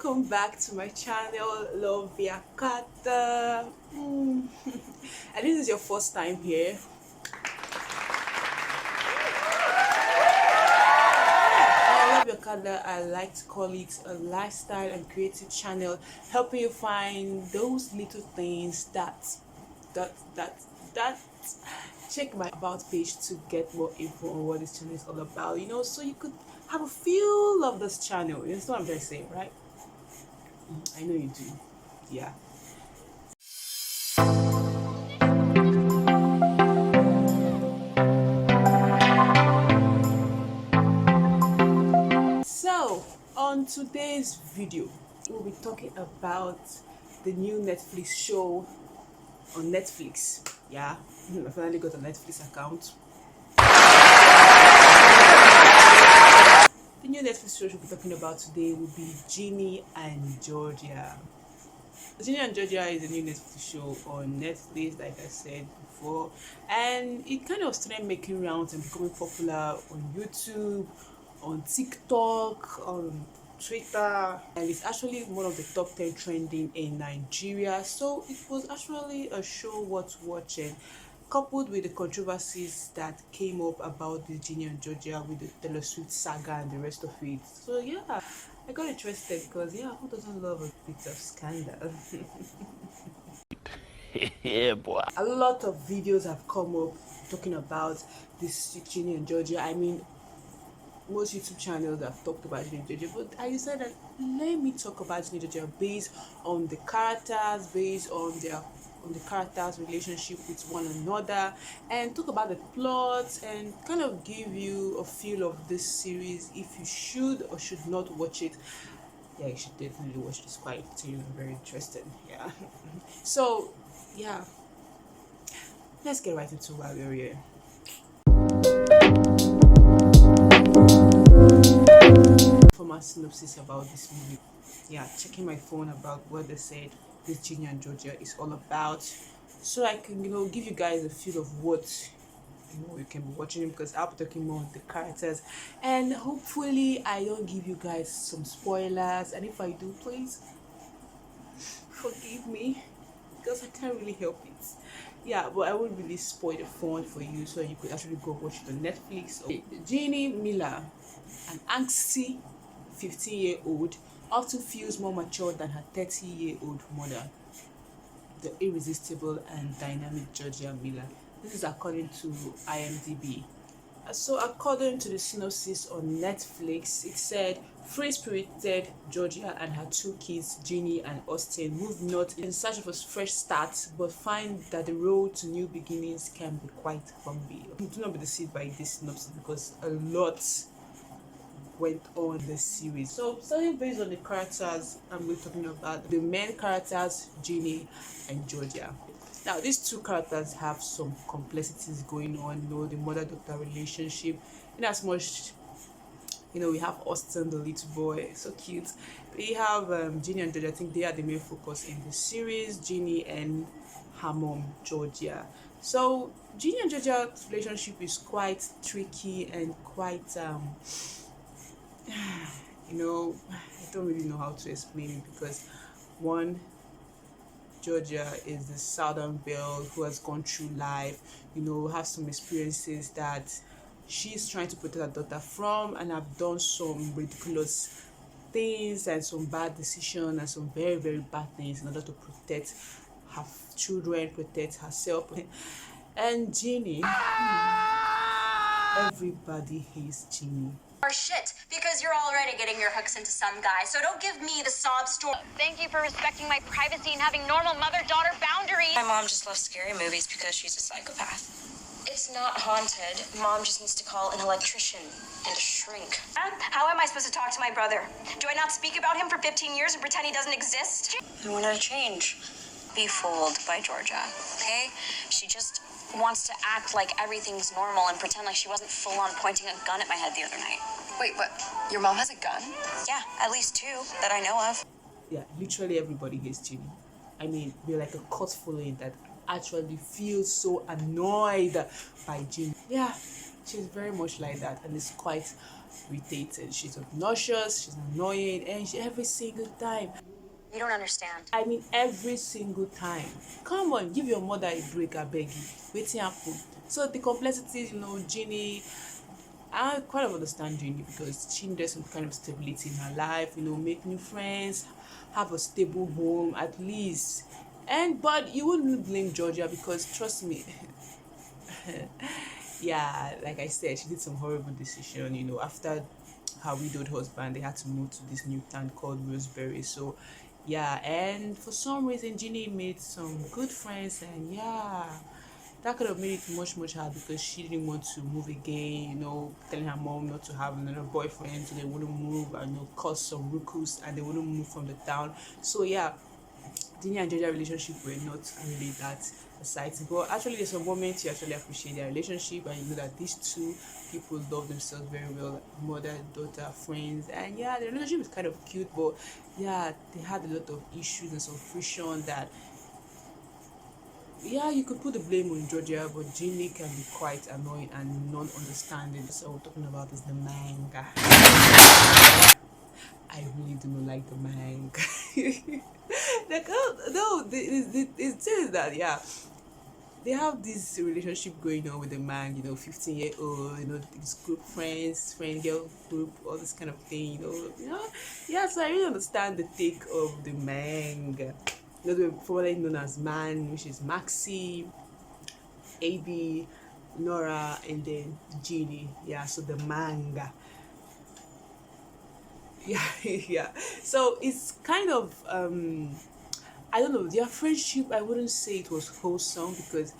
welcome back to my channel, Love Via Kata. And this is your first time here. Love Your Kata, I like to call it a lifestyle and creative channel, helping you find those little things that check my about page to get more info on what this channel is all about, so you could have a feel of this channel. You know what I'm trying to say, right? I know you do. Yeah. So on today's video, we'll be talking about the new Netflix show on Netflix. Yeah, I finally got a Netflix account. The new Netflix show we'll be talking about today will be Ginny and Georgia. Ginny and Georgia is a new Netflix show on Netflix, like I said before, and it kind of started making rounds and becoming popular on YouTube, on TikTok, on Twitter, and it's actually one of the top 10 trending in Nigeria. So it was actually a show worth watching, coupled with the controversies that came up about the Ginny and Georgia with the Taylor Swift saga and the rest of it. So yeah, I got interested because who doesn't love a bit of scandal? Yeah, boy. A lot of videos have come up talking about this Ginny and Georgia. I mean, most YouTube channels have talked about Ginny and Georgia, but I decided that let me talk about Ginny and Georgia based on the characters, based on the characters' relationship with one another, and talk about the plot and kind of give you a feel of this series if you should or should not watch it. Yeah, you should definitely watch this. Quite entertaining and very interesting. Yeah. So yeah, let's get right into why we're here. For my synopsis about this movie, checking my phone about what they said this Ginny and Georgia is all about, so I can give you guys a feel of what you can be watching, because I'll be talking more on the characters, and hopefully I don't give you guys some spoilers, and if I do, please forgive me because I can't really help it. Yeah, but I won't really spoil the fun for you, so you could actually go watch it on Netflix. Ginny Miller, an angsty 15-year-old, often feels more mature than her 30-year-old mother, the irresistible and dynamic Georgia Miller. This is according to IMDb. So according to the synopsis on Netflix, it said free-spirited Georgia and her two kids, Ginny and Austin, move north in search of a fresh start, but find that the road to new beginnings can be quite bumpy. Do not be deceived by this synopsis because a lot went on in this series. So starting based on the characters, I'm going to talking about the main characters, Ginny and Georgia. Now these two characters have some complexities going on, the mother-daughter relationship, in as much we have Austin, the little boy, so cute. We have Ginny and Georgia. I think they are the main focus in the series, Ginny and her mom, Georgia. So Ginny and Georgia's relationship is quite tricky and quite I don't really know how to explain it, because one, Georgia is the southern belle who has gone through life, has some experiences that she's trying to protect her daughter from, and have done some ridiculous things and some bad decisions and some very, very bad things in order to protect her children, protect herself. And Ginny, everybody hates Ginny. Or shit, because you're already getting your hooks into some guy, so don't give me the sob story. Thank you for respecting my privacy and having normal mother-daughter boundaries. My mom just loves scary movies because she's a psychopath. It's not haunted. Mom just needs to call an electrician and a shrink. How am I supposed to talk to my brother? Do I not speak about him for 15 years and pretend he doesn't exist? I want her to change. Be fooled by Georgia, okay? She just wants to act like everything's normal and pretend like she wasn't full-on pointing a gun at my head the other night. Wait, but your mom has a gun? Yeah, at least two that I know of. Yeah, literally everybody hates Ginny. I mean, we're like a cult following that actually feels so annoyed by Ginny. Yeah, she's very much like that, and it's quite irritated, she's obnoxious, she's annoying, and every single time, You don't understand. I mean every single time. Come on, give your mother a break, I beg you. Wetin happen? So the complexities, Ginny, I kind of understand Ginny because she needed some kind of stability in her life, make new friends, have a stable home at least. But you wouldn't blame Georgia because trust me, yeah, like I said, she did some horrible decision, after her widowed husband, they had to move to this new town called Roseberry. So yeah, and for some reason Ginny made some good friends, and yeah, that could have made it much hard because she didn't want to move again, telling her mom not to have another boyfriend so they wouldn't move and cause some ruckus and they wouldn't move from the town. So yeah, Ginny and Georgia relationship were not really that exciting. But actually there's some moments you actually appreciate their relationship and you know that these two people love themselves very well, like mother, daughter, friends, and yeah, the relationship is kind of cute, but yeah, they had a lot of issues and some friction that yeah, you could put the blame on Georgia, but Ginny can be quite annoying and non-understanding. So what we're talking about is the manga. I really do not like the manga. Like, oh, no, it says that, yeah, they have this relationship going on with the man, 15-year-old, this group friend girl group, all this kind of thing, yeah. So I really understand the take of the manga. The formerly known as MANG, which is Maxine, AB, Norah, and then Ginny. Yeah, so the manga. Yeah, yeah. So it's kind of I don't know, their friendship, I wouldn't say it was wholesome because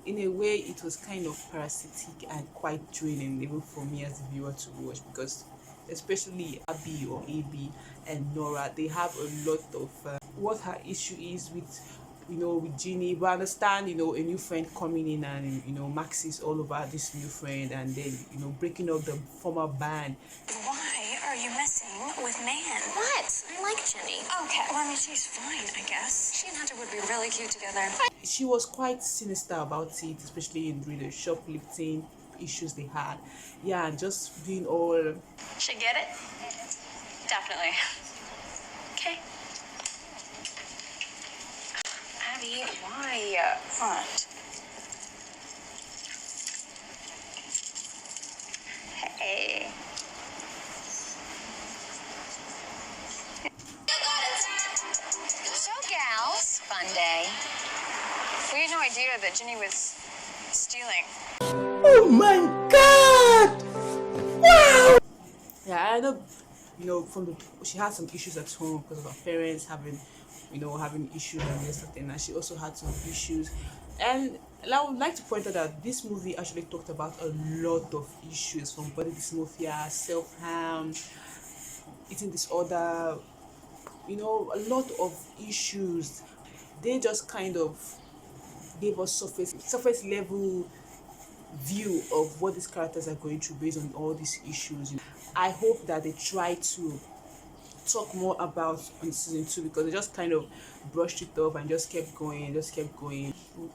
in a way it was kind of parasitic and quite draining even for me as a viewer to watch, because especially Abby or AB and Norah, they have a lot of what her issue is with with Ginny. But I understand, a new friend coming in and Maxie's all over this new friend, and then breaking up the former band. Why are you messing with Man? What? I like Ginny. Okay, well, I mean, she's fine, I guess. She and Hunter would be really cute together. She was quite sinister about it, especially in the shoplifting issues they had. Yeah, and just being all. Should get it? Definitely. Okay. Abby, why? What? Hey. So, gals, fun day. We had no idea that Ginny was stealing. Oh my God! Wow! Yeah, I know. She had some issues at home because of her parents having issues and this thing, and she also had some issues. And I would like to point out that this movie actually talked about a lot of issues, from body dysmorphia, self-harm, eating disorder, a lot of issues. They just kind of gave us surface level view of what these characters are going through based on all these issues. I hope that they try to talk more about on season 2, because they just kind of brushed it off and just kept going.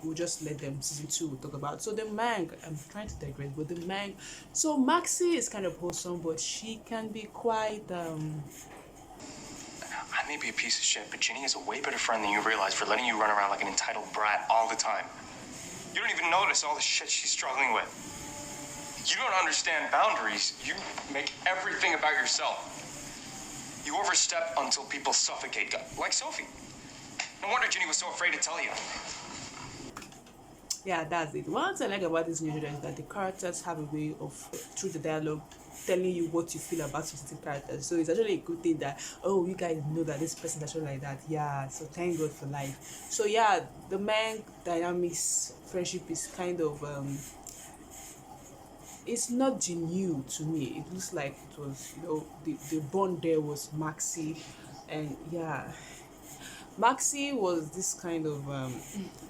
We'll just let them, season 2 we'll talk about. So the MANG, I'm trying to digress, but the MANG, so Maxie is kind of wholesome, but she can be quite I may be a piece of shit, but Ginny is a way better friend than you realize for letting you run around like an entitled brat all the time. You don't even notice all the shit she's struggling with. You don't understand boundaries. You make everything about yourself. You overstep until people suffocate, like Sophie. No wonder Ginny was so afraid to tell you. Yeah, that's it. One thing I like about this new genre is that the characters have a way of, through the dialogue, telling you what you feel about specific characters. So it's actually a good thing that, oh, you guys know that this person is actually like that. Yeah, so thank God for life. So yeah, the MANG dynamics friendship is kind of it's not genuine to me. It looks like it was, the bond there was Maxie, and yeah, Maxie was this kind of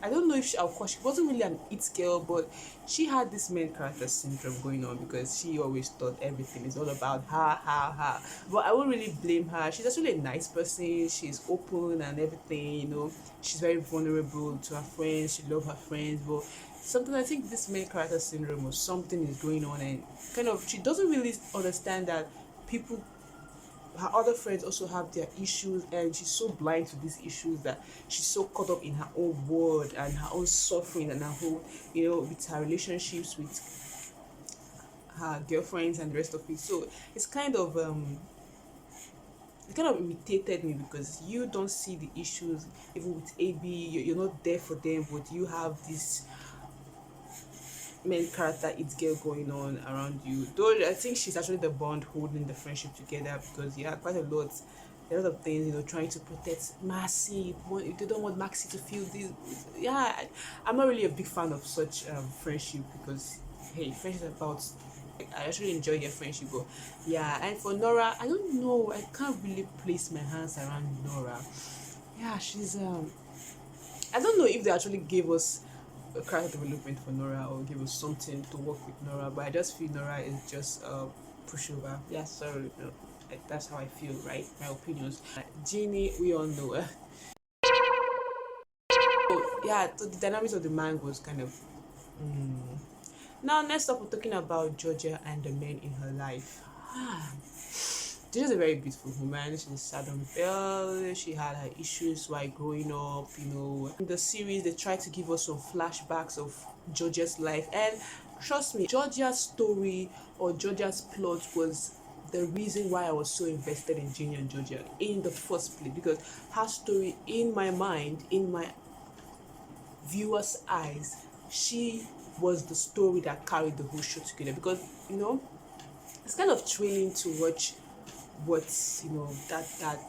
I don't know if she wasn't really an it girl, but she had this main character syndrome going on, because she always thought everything is all about her. But I won't really blame her. She's actually a nice person. She's open and everything, she's very vulnerable to her friends. She loves her friends, but something. I think this main character syndrome or something is going on, and kind of she doesn't really understand that people, her other friends also have their issues, and she's so blind to these issues that she's so caught up in her own world and her own suffering and her whole, with her relationships with her girlfriends and the rest of it. So it's kind of it kind of irritated me because you don't see the issues even with AB. You're not there for them, but you have this main character it girl going on around you. Though I think she's actually the bond holding the friendship together, because quite a lot of things, trying to protect Maxine. They don't want Maxine to feel this. I'm not really a big fan of such friendship, because hey, friendship is about, I actually enjoy their friendship. But and for Norah, I don't know, I can't really place my hands around Norah. She's I don't know if they actually gave us a character development for Norah or give us something to work with Norah, but I just feel Norah is just a pushover. Sorry, that's how I feel, right? My opinions. Ginny, we all know. So the dynamics of the man was kind of. Now, next up, we're talking about Georgia and the men in her life. Georgia's a very beautiful woman. She's a Southern belle. She had her issues while growing up, In the series, they tried to give us some flashbacks of Georgia's life. And trust me, Georgia's story or Georgia's plot was the reason why I was so invested in Ginny and Georgia in the first place. Because her story, in my mind, in my viewers' eyes, she was the story that carried the whole show together. Because, it's kind of thrilling to watch what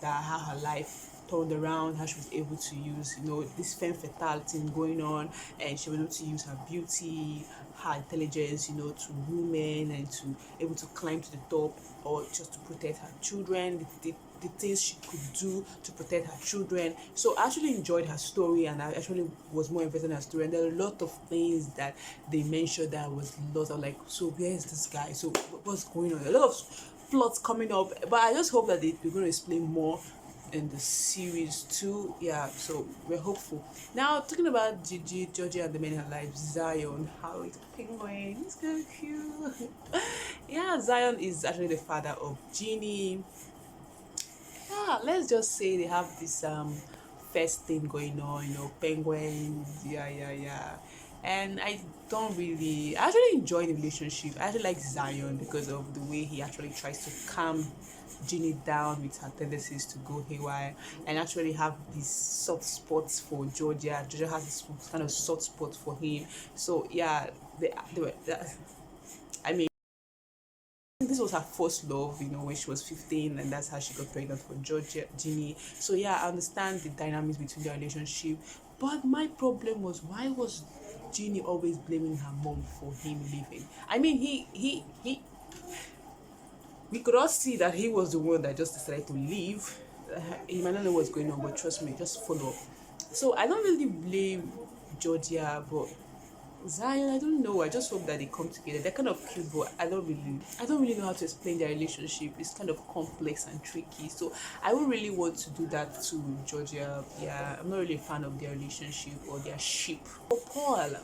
how her life turned around, how she was able to use this femme fatale thing going on, and she was able to use her beauty, her intelligence to women, and to able to climb to the top, or just to protect her children, the things she could do to protect her children. So I actually enjoyed her story, and I actually was more invested in her story. And there are a lot of things that they mentioned that was lost. I was like, so where is this guy? So what's going on? A lot of plots coming up, but I just hope that we're going to explain more in the series too. So we're hopeful. Now, talking about Gigi, Georgia, and the men in her life, Zion, how is a penguin? He's kind of cute. Zion is actually the father of Ginny. Let's just say they have this first thing going on, penguins. And I actually enjoy the relationship. I actually like Zion because of the way he actually tries to calm Ginny down with her tendencies to go haywire, and actually have these soft spots for Georgia. Georgia has this kind of soft spot for him. So I mean, this was her first love, when she was 15, and that's how she got pregnant for Ginny. So I understand the dynamics between their relationship, but my problem was, why was Ginny always blaming her mom for him leaving? I mean, we could all see that he was the one that just decided to leave. He might not know what's going on, but trust me, just follow up. So I don't really blame Georgia, but Zion, I don't know. I just hope that they come together. They're kind of cute, but I don't really know how to explain their relationship. It's kind of complex and tricky. So I would really want to do that to Georgia. I'm not really a fan of their relationship or their ship. For Paul,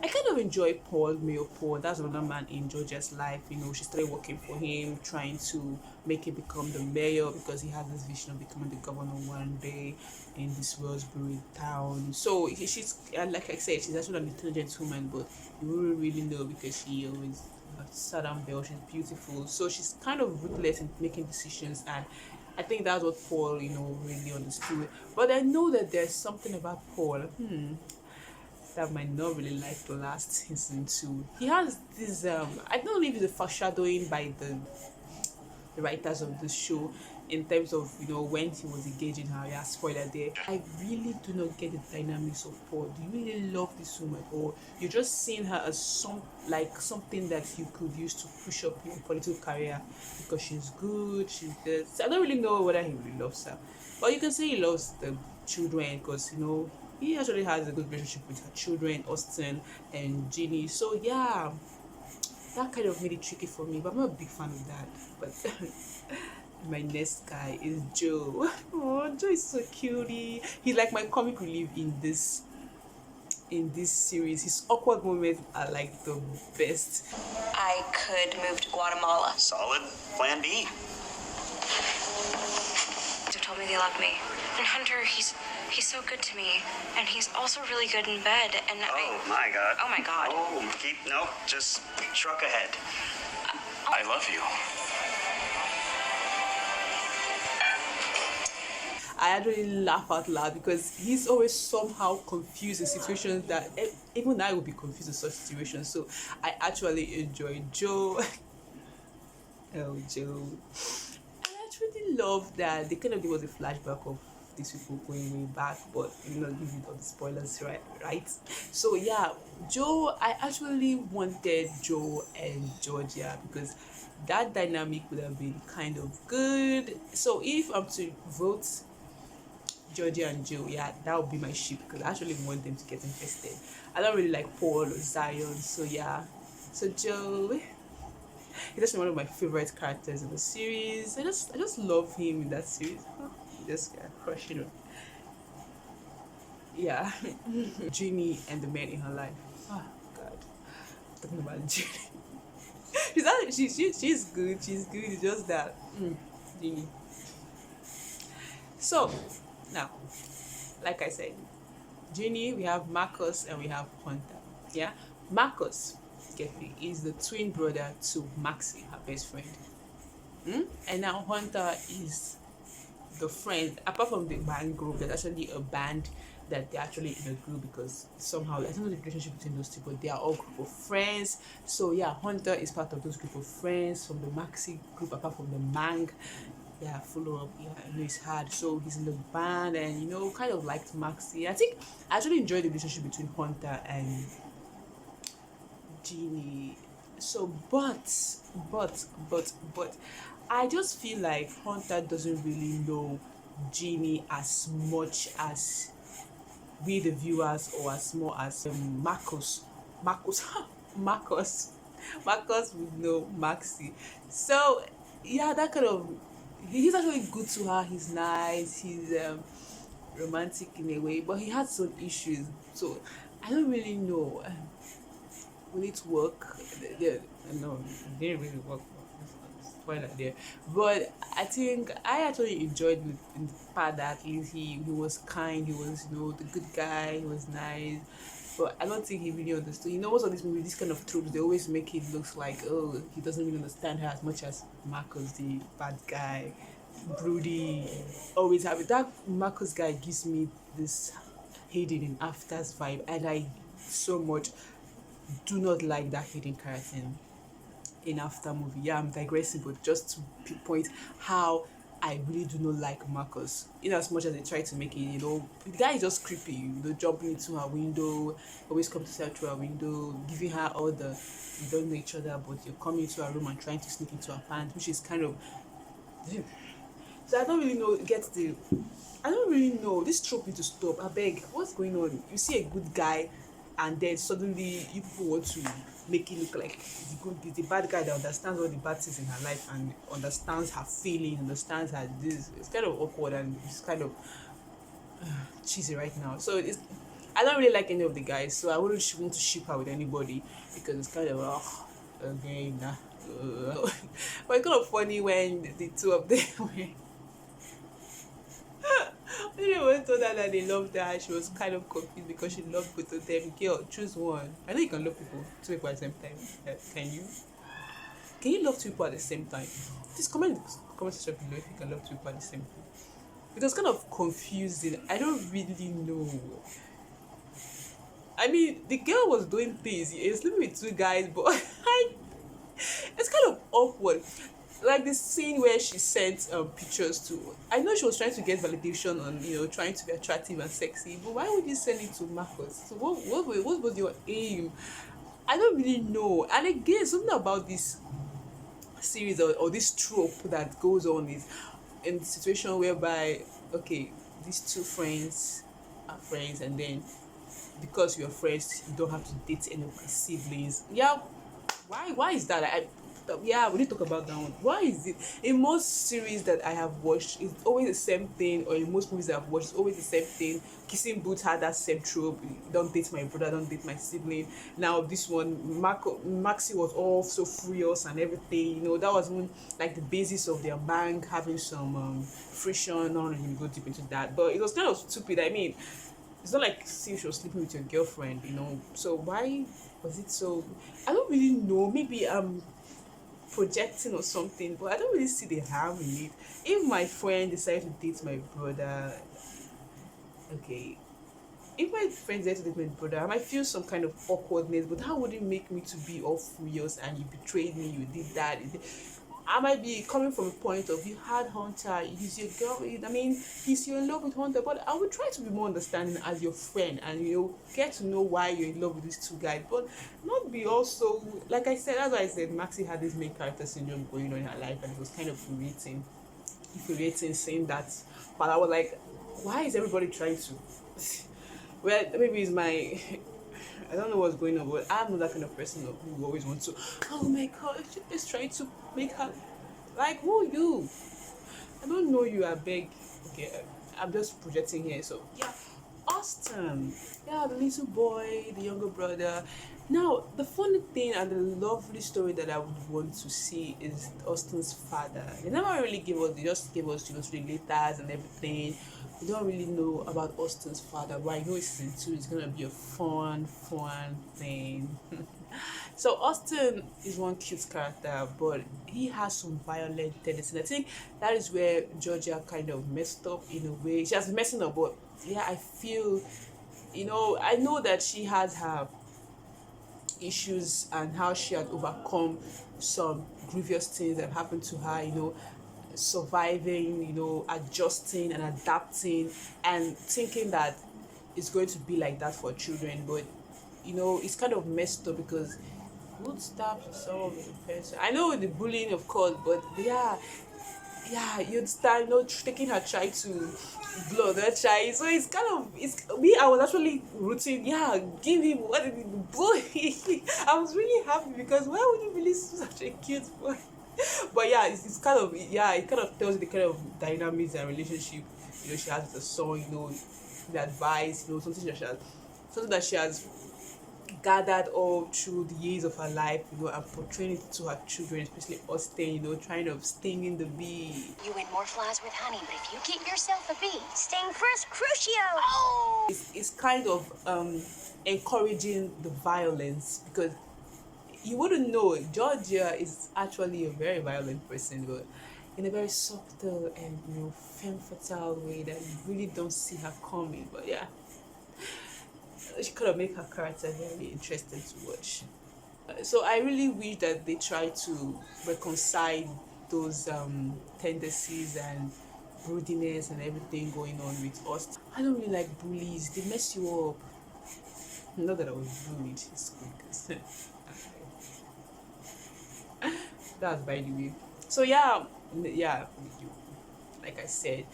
I kind of enjoy Mayor Paul. That's another man in Georgia's life. She started working for him, trying to make him become the mayor, because he has this vision of becoming the governor one day in this Wellsbury town. So she's, like I said, she's actually an intelligent woman, but you wouldn't really know because she always Southern belle. She's beautiful, so she's kind of ruthless in making decisions, and I think that's what Paul, really understood. But I know that there's something about Paul. That might not really like the last season 2. He has this I don't know if it's a foreshadowing by the writers of the show, in terms of when he was engaging her. Spoiler there. I really do not get the dynamics of Paul. Do you really love this woman, or you're just seeing her as something that you could use to push up your political career because she's good, she's good? So I don't really know whether he really loves her, but you can say he loves the children, because he actually has a good relationship with her children, Austin and Ginny. So that kind of made it tricky for me, but I'm not a big fan of that. But my next guy is Joe. Oh, Joe is so cutie. He's like my comic relief in this in this series. His awkward moments are like the best. I could move to Guatemala. Solid. Plan B. They told me they love me. And Hunter, he's so good to me. And he's also really good in bed. And Oh my God. Oh my God. Oh, nope, just truck ahead. I love you. I actually laugh out loud because he's always somehow confused in situations that even I would be confused in such situations. So I actually enjoy Joe. Oh, Joe. I actually love that they kind of give us a flashback of these people going way back, but you know, give you all the spoilers, right? So yeah, Joe, I actually wanted Joe and Georgia because that dynamic would have been kind of good. So if I'm to vote Georgia and Joe, yeah, that would be my ship because I actually want them to get invested. I don't really like Paul or Zion, so yeah. So Joe, he's actually one of my favorite characters in the series. I just love him in that series. Just crushing him. Yeah. Ginny and the men in her life. Oh God. Talking about Ginny. She's good. She's good. It's just that Ginny. So now, like I said, Ginny, we have Marcus and we have Hunter. Yeah, Marcus, get me, is the twin brother to Maxine, her best friend. And now Hunter is the friend. Apart from the band group, there's actually a band that they're actually in a group because somehow I don't know the relationship between those two, but they are all group of friends. So yeah, Hunter is part of those group of friends from the Maxi group, apart from the MANG. Yeah, follow up. Yeah, I know it's hard. So he's in the band, and you know, kind of liked Maxi. I think I actually enjoyed the relationship between Hunter and Ginny. So, but, I just feel like Hunter doesn't really know Ginny as much as we, the viewers, or as more as Marcus would know Maxi. So, yeah, that kind of. He's actually good to her. He's nice. He's romantic in a way, but he had some issues. So I don't really know. Will it work? No, it didn't really work. Spoiler there. But I think I actually enjoyed in the part that he was kind. He was the good guy. He was nice. But I don't think he really understood. Most of these movies, this kind of tropes, they always make it look like, oh, he doesn't really understand her as much as Marcus, the bad guy, broody, always have it. That Marcus guy gives me this Hayden in After's vibe, and I so much do not like that Hayden character in After movie. Yeah, I'm digressing, but just to pinpoint how I really do not like Marcus. In as much as they try to make it, the guy is just creepy, jumping into her window, always come to her through her window, giving her all the, you don't know each other, but you're coming into her room and trying to sneak into her pants, which is kind of, so I don't really know, this trope need to stop. I beg, what's going on? You see a good guy, and then suddenly you people want to make it look like the bad guy that understands all the bad things in her life and understands her feeling, understands her this. It's kind of awkward and it's kind of cheesy right now. So I don't really like any of the guys, so I wouldn't want to ship her with anybody because it's kind of again. But it's kind of funny when the two of them when they went told her that they loved her, she was kind of confused because she loved both of them. Girl, choose one. I know you can love two people at the same time. Can you? Can you love two people at the same time? Just comment in the comment section below if you can love two people at the same time. It was kind of confusing. I don't really know. I mean, the girl was doing things. He was sleeping with two guys, but it's kind of awkward. Like the scene where she sent pictures to. I know she was trying to get validation on trying to be attractive and sexy, but why would you send it to Marcus? So what was your aim? I don't really know. And again, something about this series or this trope that goes on is in the situation whereby these two friends are friends, and then because you're friends, you don't have to date any of my siblings. Yeah, why is that? Yeah, we need to talk about that one. Why is it in most series that I have watched, it's always the same thing, or in most movies that I've watched, it's always the same thing. Kissing Booth had that same trope. Don't date my brother, don't date my sibling. Now this one, Maxie was all so furious and everything. You know, that was even like the basis of their MANG having some friction. Not really go deep into that, but it was kind of stupid. I mean, it's not like see she was sleeping with your girlfriend, you know. So why was it so? I don't really know. Maybe I'm projecting or something, but I don't really see the harm in it. If my friend decided to date my brother, okay. If my friend decided to date my brother, I might feel some kind of awkwardness, but that wouldn't make me to be all furious and you betrayed me, you did that. I might be coming from a point of you had Hunter, he's your girl. I mean, he's your in love with Hunter, but I would try to be more understanding as your friend and you know get to know why you're in love with these two guys, but not be also like I said. That's why I said Maxie had this main character syndrome going on in her life, and it was kind of infuriating saying that. But I was like, why is everybody trying to? Well, maybe it's my. I don't know what's going on, but I'm not that kind of person who always wants to. Oh my god, she's trying to make her like who you? I don't know you. I beg. Okay, I'm just projecting here. So yeah, Austin. Yeah, the little boy, the younger brother. Now, the funny thing and the lovely story that I would want to see is Austin's father. They never really give us. They just gave us, you know, the letters and everything. We don't really know about Austin's father, but I know season 2 is gonna be a fun thing. So Austin is one cute character, but he has some violent tendencies. I think that is where Georgia kind of messed up in a way. She has been messing up, but yeah, I feel, you know, I know that she has her issues and how she had overcome some grievous things that happened to her, you know, surviving, you know, adjusting and adapting and thinking that it's going to be like that for children. But you know, it's kind of messed up because would stab yourself with a pencil. I know the bullying, of course, but yeah, you'd start, you know, taking her child to blood her child. So it's kind of, it's me. I was actually rooting. Yeah, give him what did he boy. I was really happy because why would you release such a cute boy? But yeah, it's kind of, yeah, it kind of tells you the kind of dynamics and relationship, you know, she has with her son, you know, the advice, you know, something that she has gathered all through the years of her life, you know, and portraying it to her children, especially Austin, you know, trying to stinging the bee. You win more flies with honey, but if you get yourself a bee, sting first, crucio. Oh! It's kind of encouraging the violence because you wouldn't know Georgia is actually a very violent person, but in a very subtle and, you know, femme fatale way that you really don't see her coming. But yeah, she could have made her character very interesting to watch. So I really wish that they try to reconcile those tendencies and broodiness and everything going on with us. I don't really like bullies. They mess you up. Not that I was bullied. It's good. That's by the way. So yeah, like I said,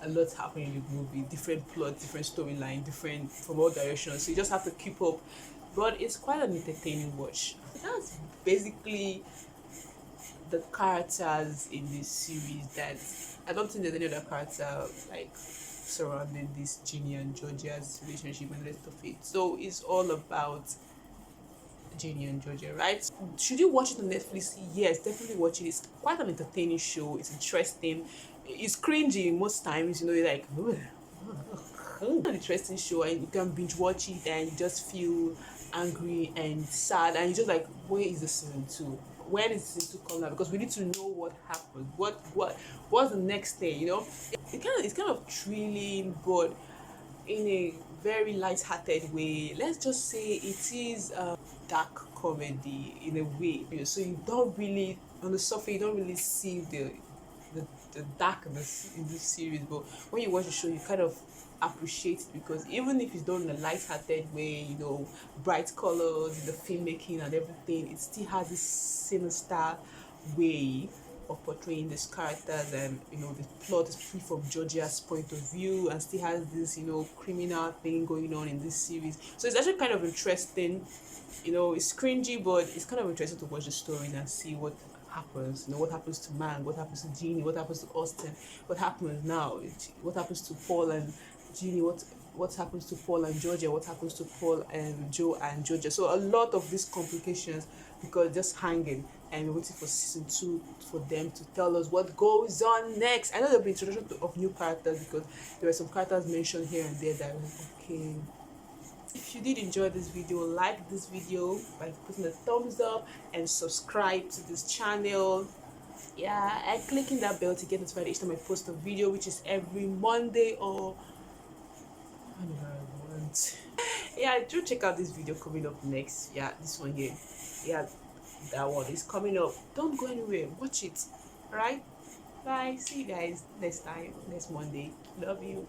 a lot happening in the movie, different plot, different storyline, different from all directions. So you just have to keep up. But it's quite an entertaining watch. That's basically the characters in this series. That I don't think there's any other character like surrounding this Ginny and Georgia's relationship and the rest of it. So it's all about Ginny and Georgia, right? Should you watch it on Netflix? Yes, definitely watch it. It's quite an entertaining show. It's interesting. It's cringy most times, you know, you're like, an interesting show, and you can binge watch it and you just feel angry and sad, and you're just like, where is the season 2? When is season 2 coming out? Because we need to know what happened. What's the next thing, you know? It's kind of thrilling, but in a very light-hearted way. Let's just say it is dark comedy in a way, so you don't really, on the surface, you don't really see the darkness in this series, but when you watch the show you kind of appreciate it, because even if it's done in a light-hearted way, you know, bright colors, the filmmaking and everything, it still has this sinister way of portraying these characters, and you know the plot is free from Georgia's point of view and still has this, you know, criminal thing going on in this series. So it's actually kind of interesting. You know, it's cringy, but it's kind of interesting to watch the story and see what happens. You know, what happens to Mang, what happens to Ginny, what happens to Austin, what happens now, what happens to Paul and Ginny, what happens to Paul and Georgia, what happens to Paul and Joe and Georgia. So a lot of these complications, because just hanging, and we're waiting for season 2 for them to tell us what goes on next. I know there'll be introduction of new characters, because there were some characters mentioned here and there that I was okay. If you did enjoy this video, like this video by putting a thumbs up and subscribe to this channel. Yeah, and clicking that bell to get notified each time I post a video, which is every Monday or whenever I want. Yeah, do check out this video coming up next. Yeah, this one here. Yeah, that one is coming up. Don't go anywhere, watch it. All right, bye, see you guys next time, next Monday. Love you.